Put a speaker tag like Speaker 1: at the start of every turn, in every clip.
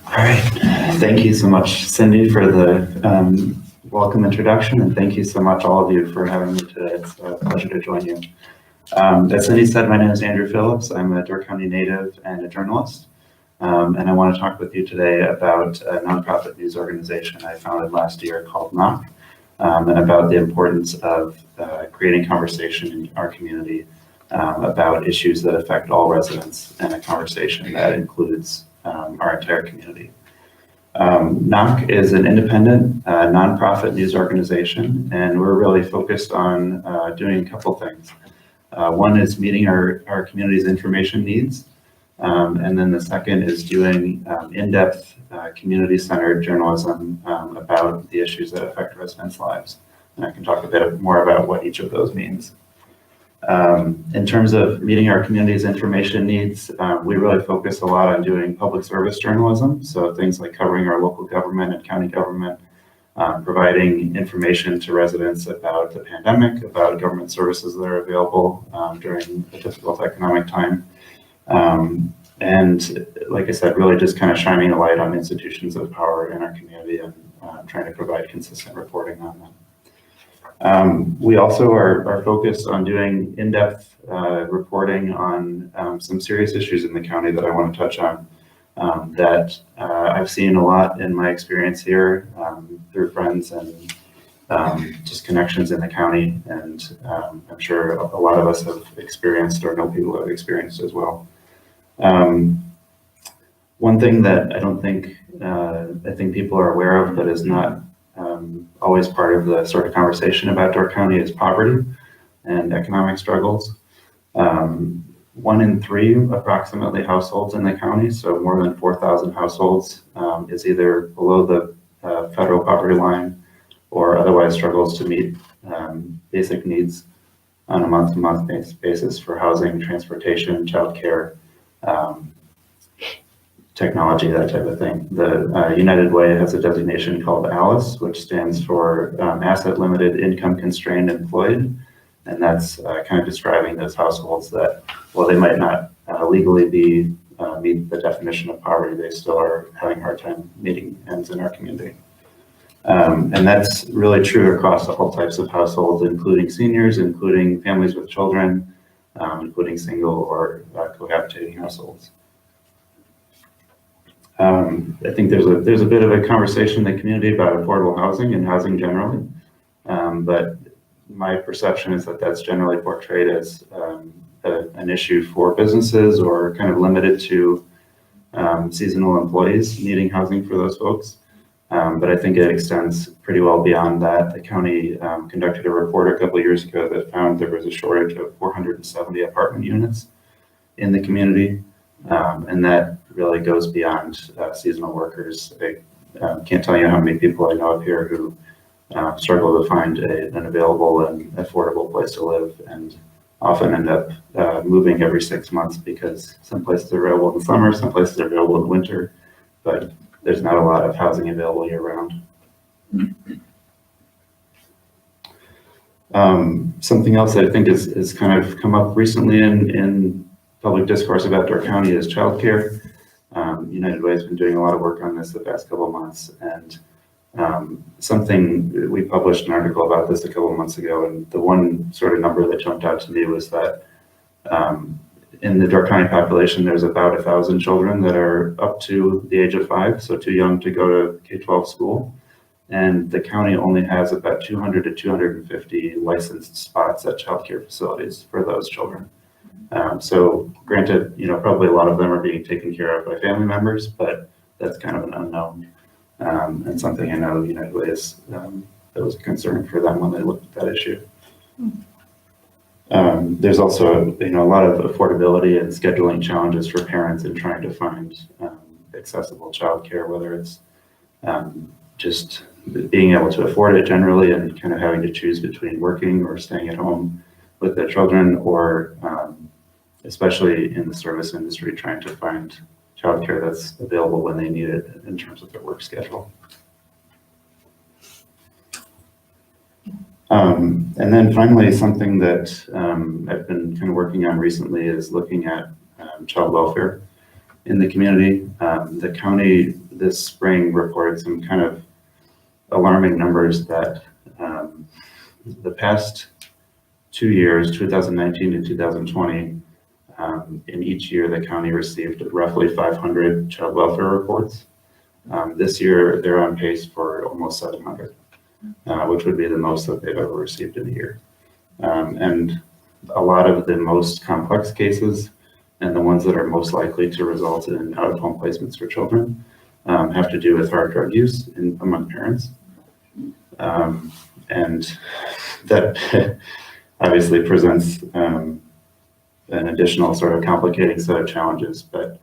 Speaker 1: All right, thank you so much, Cindy, for the welcome introduction, and thank you so much, all of you, for having me today. It's a pleasure to join you. As Cindy said, my name is Andrew Phillips. I'm a Door County native and a journalist, and I want to talk with you today about a nonprofit news organization I founded last year called Knock, and about the importance of creating conversation in our community about issues that affect all residents, and a conversation that includes our entire community. Knock is an independent nonprofit news organization, and we're really focused on doing a couple things. One is meeting our community's information needs, and then the second is doing in-depth community-centered journalism about the issues that affect residents' lives. And I can talk a bit more about what each of those means. In terms of meeting our community's information needs, we really focus a lot on doing public service journalism. So things like covering our local government and county government, providing information to residents about the pandemic, about government services that are available during a difficult economic time. And like I said, really just kind of shining a light on institutions of power in our community and trying to provide consistent reporting on them. We also are focused on doing in-depth reporting on some serious issues in the county that I want to touch on that I've seen a lot in my experience here through friends and just connections in the county, and I'm sure a lot of us have experienced or know people who have experienced as well. One thing that I don't think I think people are aware of, but is not always part of the sort of conversation about Door County, is poverty and economic struggles. 1 in 3 approximately households in the county, so more than 4,000 households, is either below the federal poverty line or otherwise struggles to meet basic needs on a month-to-month basis for housing, transportation, childcare, technology, that type of thing. The United Way has a designation called ALICE, which stands for Asset Limited Income Constrained Employed. And that's kind of describing those households that, while they might not legally meet the definition of poverty, they still are having a hard time meeting ends in our community. And that's really true across all types of households, including seniors, including families with children, including single or cohabitating households. I think there's a bit of a conversation in the community about affordable housing and housing generally, but my perception is that that's generally portrayed as an issue for businesses, or kind of limited to seasonal employees needing housing for those folks. But I think it extends pretty well beyond that. The county conducted a report a couple of years ago that found there was a shortage of 470 apartment units in the community. And that really goes beyond seasonal workers. I can't tell you how many people I know up here who struggle to find an available and affordable place to live, and often end up moving every 6 months, because some places are available in the summer, some places are available in the winter, but there's not a lot of housing available year round. Something else that I think is kind of come up recently in public discourse about Door County is childcare. United Way has been doing a lot of work on this the past couple of months, and we published an article about this a couple of months ago, and the one sort of number that jumped out to me was that in the Door County population, there's about 1,000 children that are up to the age of 5, so too young to go to K-12 school. And the county only has about 200 to 250 licensed spots at childcare facilities for those children. So granted, probably a lot of them are being taken care of by family members, but that's kind of an unknown, and something I know United Way that was a concern for them when they looked at that issue. There's also a lot of affordability and scheduling challenges for parents in trying to find accessible childcare, whether it's just being able to afford it generally and kind of having to choose between working or staying at home with their children, or especially in the service industry, trying to find childcare that's available when they need it in terms of their work schedule. And then finally, something that I've been kind of working on recently is looking at child welfare. in the community. The county this spring reported some kind of alarming numbers that the past 2 years, 2019 and 2020, in each year the county received roughly 500 child welfare reports. This year they're on pace for almost 700, which would be the most that they've ever received in a year. And a lot of the most complex cases and the ones that are most likely to result in out-of-home placements for children have to do with hard drug use among parents. And that obviously presents an additional sort of complicating set of challenges, but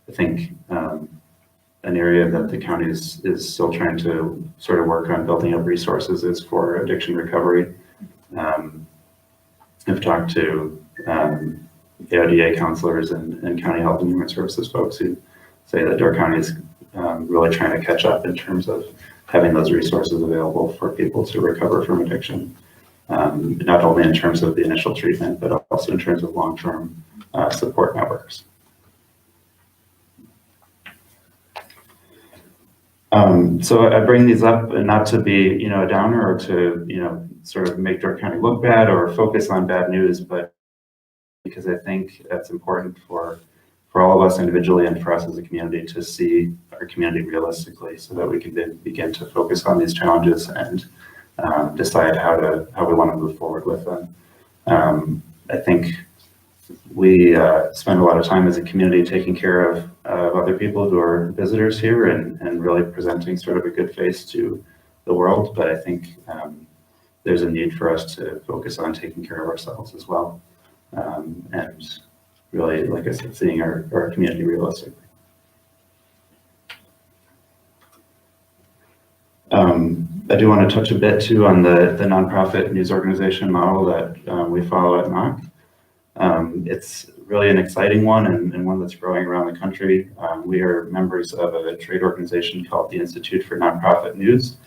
Speaker 1: I think an area that the county is still trying to sort of work on building up resources is for addiction recovery. I've talked to AODA counselors and county health and human services folks who say that Door County is really trying to catch up in terms of having those resources available for people to recover from addiction, not only in terms of the initial treatment, but also in terms of long-term support networks. So I bring these up and not to be, a downer or to, sort of make Door County look bad or focus on bad news, but because I think that's important for all of us individually and for us as a community to see our community realistically so that we can then begin to focus on these challenges and decide how we want to move forward with them. I think we spend a lot of time as a community taking care of other people who are visitors here and really presenting sort of a good face to the world. But I think there's a need for us to focus on taking care of ourselves as well. And really, like I said, seeing our community realistically. I do want to touch a bit too on the nonprofit news organization model that we follow at NOC. It's really an exciting one and one that's growing around the country. We are members of a trade organization called the Institute for Nonprofit News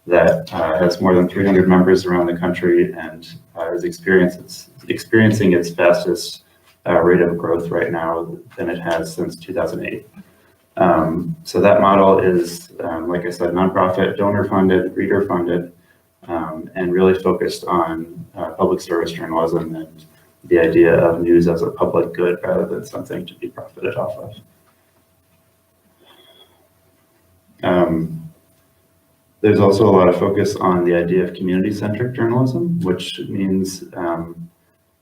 Speaker 1: that has more than 300 members around the country and is experiencing its fastest rate of growth right now than it has since 2008. So that model is, like I said, nonprofit, donor-funded, reader-funded, and really focused on public service journalism and the idea of news as a public good rather than something to be profited off of. There's also a lot of focus on the idea of community-centric journalism, which means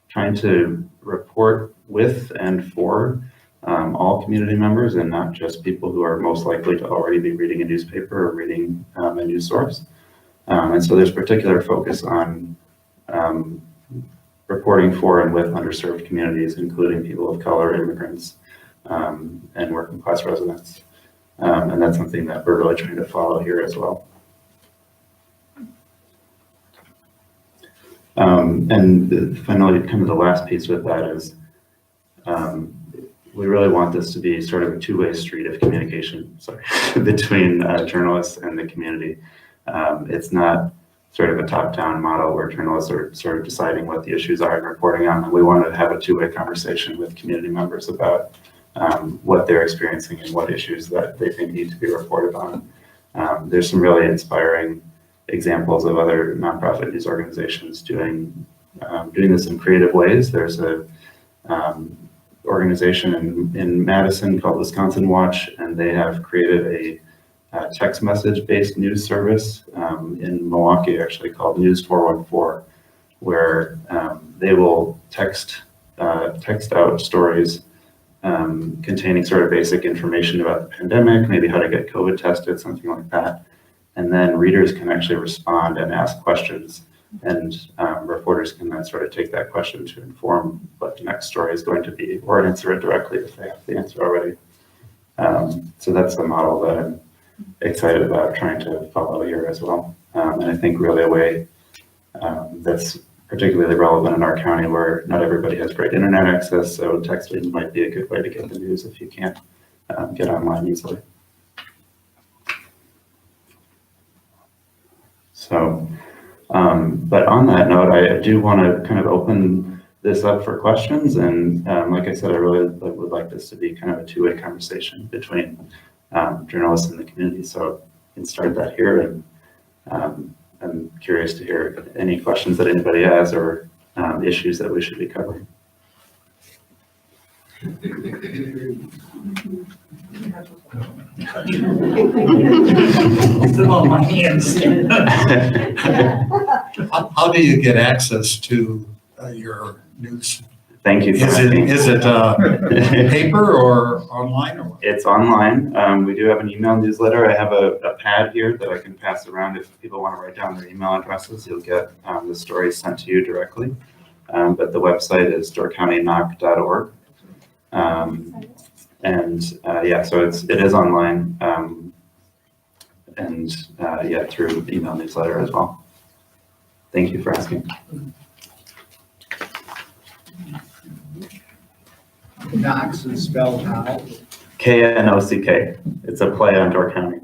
Speaker 1: trying to report with and for all community members and not just people who are most likely to already be reading a newspaper or reading a news source. And so there's particular focus on reporting for and with underserved communities, including people of color, immigrants, and working class residents. And that's something that we're really trying to follow here as well. And finally, kind of the last piece with that is we really want this to be sort of a two-way street of communication, between journalists and the community. It's not sort of a top-down model where journalists are sort of deciding what the issues are and reporting on them. We want to have a two-way conversation with community members about what they're experiencing and what issues that they think need to be reported on. There's some really inspiring examples of other nonprofit news organizations doing this in creative ways. There's a organization in Madison called Wisconsin Watch, and they have created a text message based news service in Milwaukee, actually called News 414, where they will text out stories containing sort of basic information about the pandemic, maybe how to get COVID tested, something like that. And then readers can actually respond and ask questions, and reporters can then sort of take that question to inform what the next story is going to be, or answer it directly if they have the answer already. So that's a model that I'm excited about trying to follow here as well. And I think really a way that's particularly relevant in our county where not everybody has great internet access, so texting might be a good way to get the news if you can't get online easily. So, but on that note, I do want to kind of open this up for questions. And like I said, I really would like this to be kind of a two-way conversation between journalists and the community. So I can start that here, and I'm curious to hear any questions that anybody has or issues that we should be covering.
Speaker 2: On my hands. How do you get access to your news?
Speaker 1: Thank you for asking.
Speaker 2: Is it paper or online or what?
Speaker 1: It's online. We do have an email newsletter. I have a pad here that I can pass around. If people want to write down their email addresses, you'll get the stories sent to you directly. But the website is doorcountyknock.org. Yeah, so it is online, yeah, through email newsletter as well. Thank you for asking.
Speaker 3: Knox is spelled how?
Speaker 1: Knock. It's a play on Door County.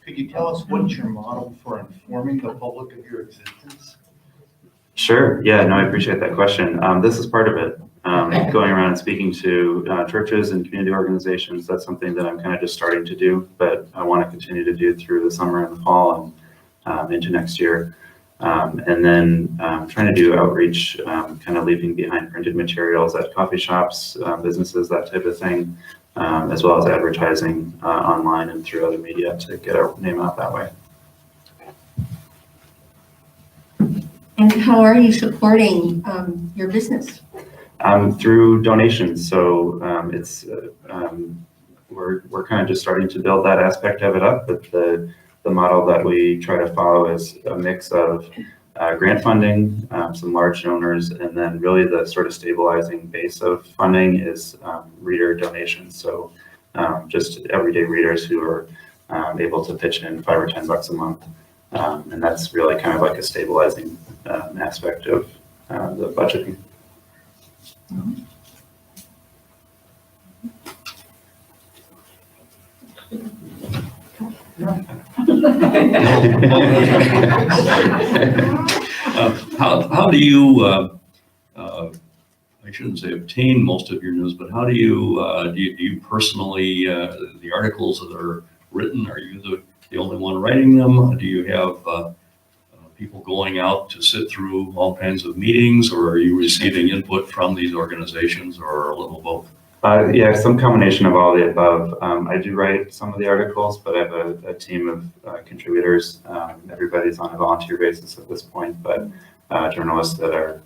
Speaker 4: Could you tell us what's your model for informing the public of your existence?
Speaker 1: Sure. Yeah, no, I appreciate that question. This is part of it. Going around and speaking to churches and community organizations, that's something that I'm kind of just starting to do, but I want to continue to do through the summer and the fall and into next year. And then trying to do outreach, kind of leaving behind printed materials at coffee shops, businesses, that type of thing, as well as advertising online and through other media to get our name out that way.
Speaker 5: And how are you supporting your business?
Speaker 1: Through donations. So we're kind of just starting to build that aspect of it up, but the model that we try to follow is a mix of grant funding, some large donors, and then really the sort of stabilizing base of funding is reader donations. So just everyday readers who are able to pitch in $5 or $10 a month. And that's really kind of like a stabilizing aspect of the budgeting.
Speaker 6: How do you, I shouldn't say obtain most of your news, but how do you personally, the articles that are written, are you the only one writing them? Do you have people going out to sit through all kinds of meetings, or are you receiving input from these organizations, or a little both?
Speaker 1: Yeah, some combination of all the above. I do write some of the articles, but I have a team of contributors. Everybody's on a volunteer basis at this point, but journalists that are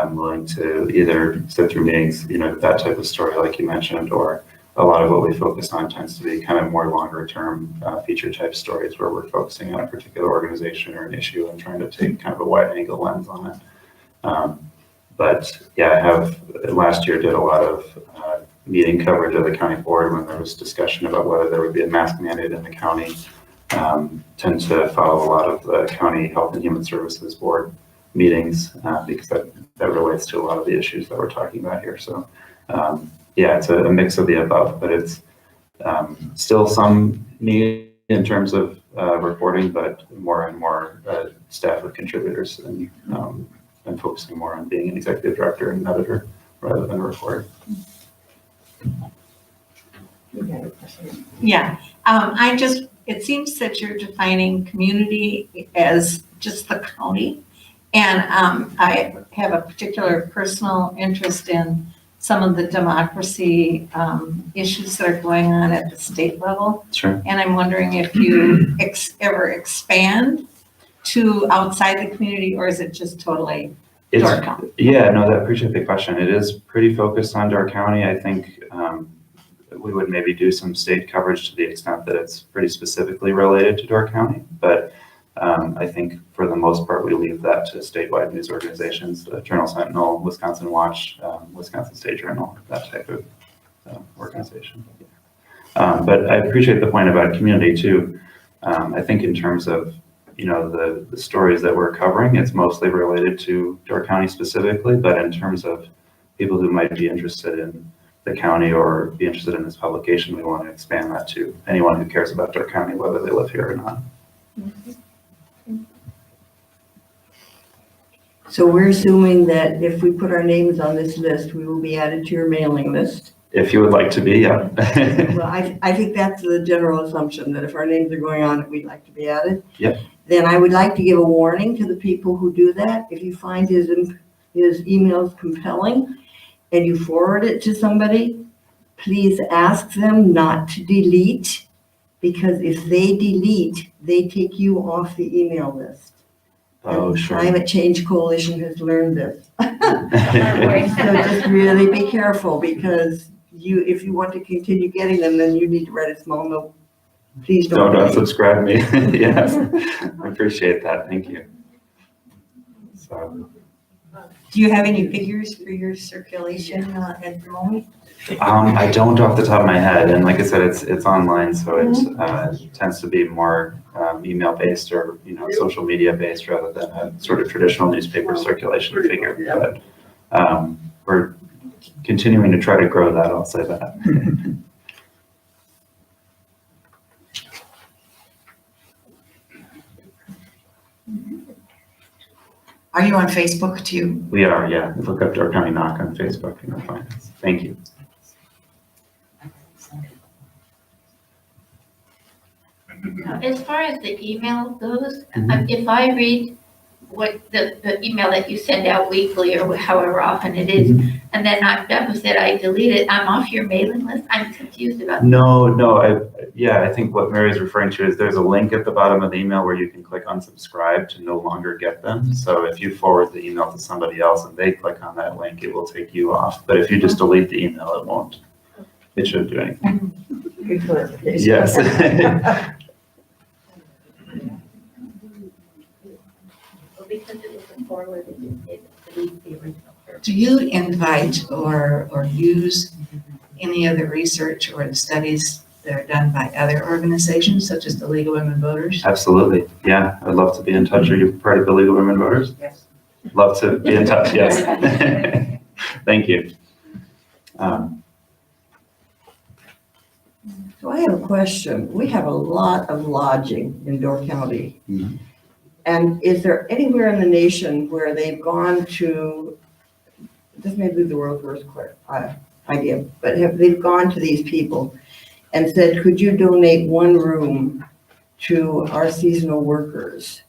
Speaker 1: willing to either sit through meetings, that type of story like you mentioned, or a lot of what we focus on tends to be kind of more longer term feature type stories where we're focusing on a particular organization or an issue and trying to take kind of a wide angle lens on it. But yeah, last year did a lot of meeting coverage of the county board when there was discussion about whether there would be a mask mandate in the county. Tend to follow a lot of the county health and human services board meetings because that relates to a lot of the issues that we're talking about here. So yeah, it's a mix of the above, but it's still some need in terms of reporting, but more and more staff of contributors and focusing more on being an executive director and editor rather than a reporter.
Speaker 7: Yeah, it seems that you're defining community as just the county. And I have a particular personal interest in some of the democracy issues that are going on at the state level.
Speaker 1: Sure.
Speaker 7: And I'm wondering if you ever expand to outside the community, or is it just totally Door County?
Speaker 1: Yeah, no, I appreciate the question. It is pretty focused on Door County. I think we would maybe do some state coverage to the extent that it's pretty specifically related to Door County, but I think for the most part, we leave that to statewide news organizations, the Journal Sentinel, Wisconsin Watch, Wisconsin State Journal, that type of organization. But I appreciate the point about community too. I think in terms of, the stories that we're covering, it's mostly related to Door County specifically, but in terms of people who might be interested in the county or be interested in this publication, we want to expand that to anyone who cares about Door County, whether they live here or not.
Speaker 8: So we're assuming that if we put our names on this list, we will be added to your mailing list.
Speaker 1: If you would like to be, yeah.
Speaker 8: Well, I think that's the general assumption, that if our names are going on, we'd like to be added.
Speaker 1: Yep.
Speaker 8: Then I would like to give a warning to the people who do that. If you find his emails compelling and you forward it to somebody, please ask them not to delete, because if they delete, they take you off the email list.
Speaker 1: Oh,
Speaker 8: And
Speaker 1: sure.
Speaker 8: Climate Change Coalition has learned this. So just really be careful, because if you want to continue getting them, then you need to write a small note. Please don't.
Speaker 1: Don't unsubscribe me. Yes, I appreciate that. Thank you. So,
Speaker 7: Do you have any figures for your circulation at the moment?
Speaker 1: I don't off the top of my head, and like I said, it's online, so it tends to be more email based or social media based rather than a sort of traditional newspaper circulation figure. But we're continuing to try to grow that. I'll say that.
Speaker 7: Are you on Facebook too?
Speaker 1: We are, yeah. Look up Door County Knock on Facebook and you'll find us. Thank you.
Speaker 9: As far as the email goes, if I read what the email that you send out weekly or however often it is, and then I'm done with it, I delete it, I'm off your mailing list, I'm confused about that.
Speaker 1: No, I think what Mary's referring to is there's a link at the bottom of the email where you can click unsubscribe to no longer get them. So if you forward the email to somebody else and they click on that link, it will take you off. But if you just delete the email, it won't. It shouldn't do anything.
Speaker 8: Good clarification.
Speaker 1: Yes.
Speaker 9: Because it was a forward, it deletes the original.
Speaker 10: Do you invite or use any of the research or the studies that are done by other organizations, such as the League of Women Voters?
Speaker 1: Absolutely. Yeah, I'd love to be in touch. Are you part of the League of Women Voters?
Speaker 10: Yes.
Speaker 1: Love to be in touch, yes. Thank you.
Speaker 8: So I have a question. We have a lot of lodging in Door County.
Speaker 1: Mhm.
Speaker 8: And is there anywhere in the nation where they've gone to, this may be the world's worst idea, but they've gone to these people and said, could you donate one room to our seasonal workers?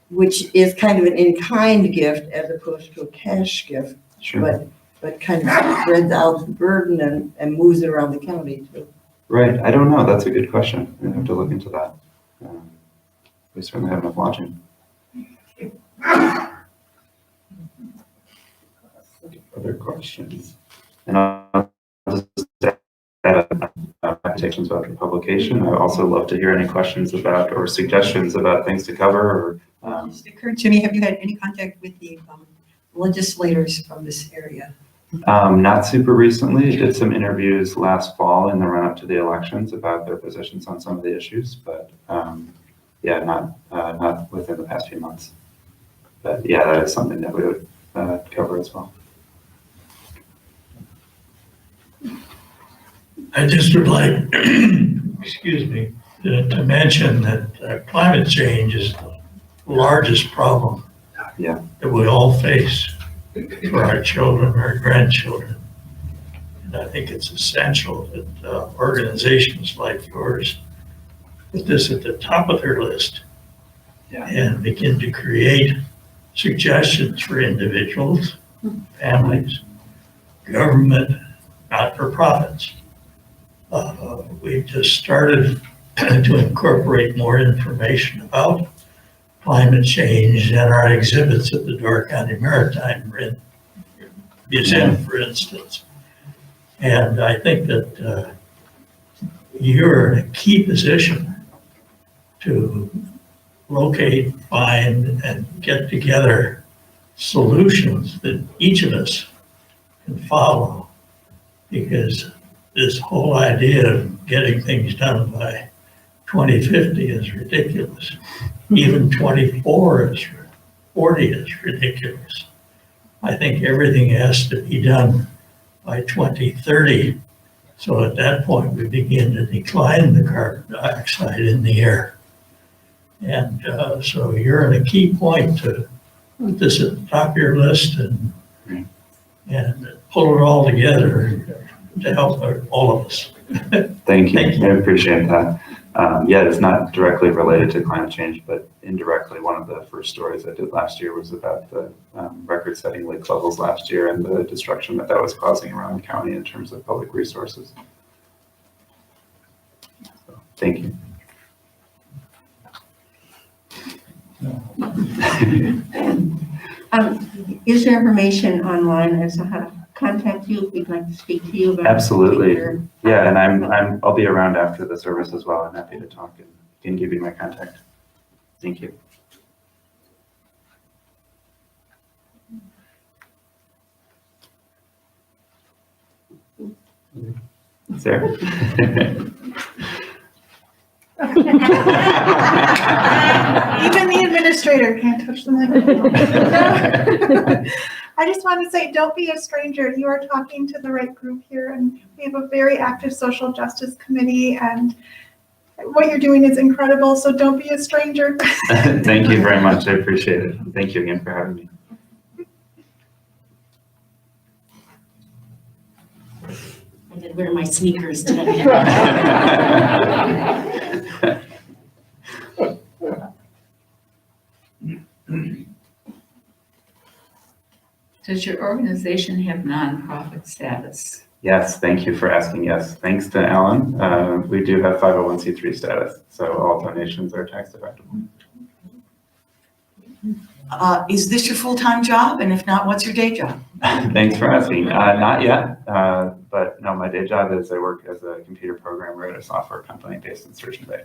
Speaker 8: Which is kind of an in-kind gift as opposed to a cash gift,
Speaker 1: Sure.
Speaker 8: but kind of spreads out the burden and moves it around the county too.
Speaker 1: Right. I don't know. That's a good question. I have to look into that. We certainly have enough lodging. Other questions? And I'll just add applications about the publication. I'd also love to hear any questions about or suggestions about things to cover. Or
Speaker 10: It just occurred to me, have you had any contact with the legislators from this area?
Speaker 1: not super recently. Did some interviews last fall in the run-up to the elections about their positions on some of the issues, but yeah, not within the past few months. But yeah, that is something that we would cover as well.
Speaker 2: I just would like, excuse me, to mention that climate change is the largest problem
Speaker 1: Yeah.
Speaker 2: that we all face for our children, our grandchildren. And I think it's essential that organizations like yours put this at the top of their list and begin to create suggestions for individuals, families, government, not-for-profits. We've just started to incorporate more information about climate change in our exhibits at the Door County Maritime Museum, for instance. And I think that you're in a key position to locate, find, and get together solutions that each of us can follow, because this whole idea of getting things done by 2050 is ridiculous. Even 40 is ridiculous. I think everything has to be done by 2030. So at that point, we begin to decline the carbon dioxide in the air. And so you're at a key point to put this at the top of your list and pull it all together to help all of us.
Speaker 1: Thank you.
Speaker 2: Thank you.
Speaker 1: I appreciate that. Yeah, it's not directly related to climate change, but indirectly, one of the first stories I did last year was about the record-setting leak levels last year and the destruction that was causing around the county in terms of public resources. So, thank you.
Speaker 5: Is there information online as to how to contact you if we'd like to speak to you about?
Speaker 1: Absolutely.
Speaker 5: your-
Speaker 1: Yeah, and I'll be around after the service as well. I'm happy to talk and can give you my contact. Thank you. Sarah?
Speaker 11: Even the administrator can't touch the microphone. I just want to say, don't be a stranger. You are talking to the right group here, and we have a very active social justice committee, and what you're doing is incredible, so don't be a stranger.
Speaker 1: Thank you very much. I appreciate it. Thank you again for having me.
Speaker 10: I did wear my sneakers today. Does your organization have nonprofit status?
Speaker 1: Yes, thank you for asking. Yes, thanks to Alan. We do have 501c3 status, so all donations are tax deductible.
Speaker 12: Is this your full-time job? And if not, what's your day job?
Speaker 1: Thanks for asking. Not yet, but no, my day job is I work as a computer programmer at a software company based in Sturgeon Bay.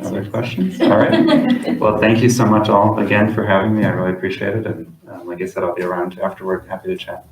Speaker 1: Other questions? All right. Well, thank you so much all again for having me. I really appreciate it. And like I said, I'll be around afterward. Happy to chat.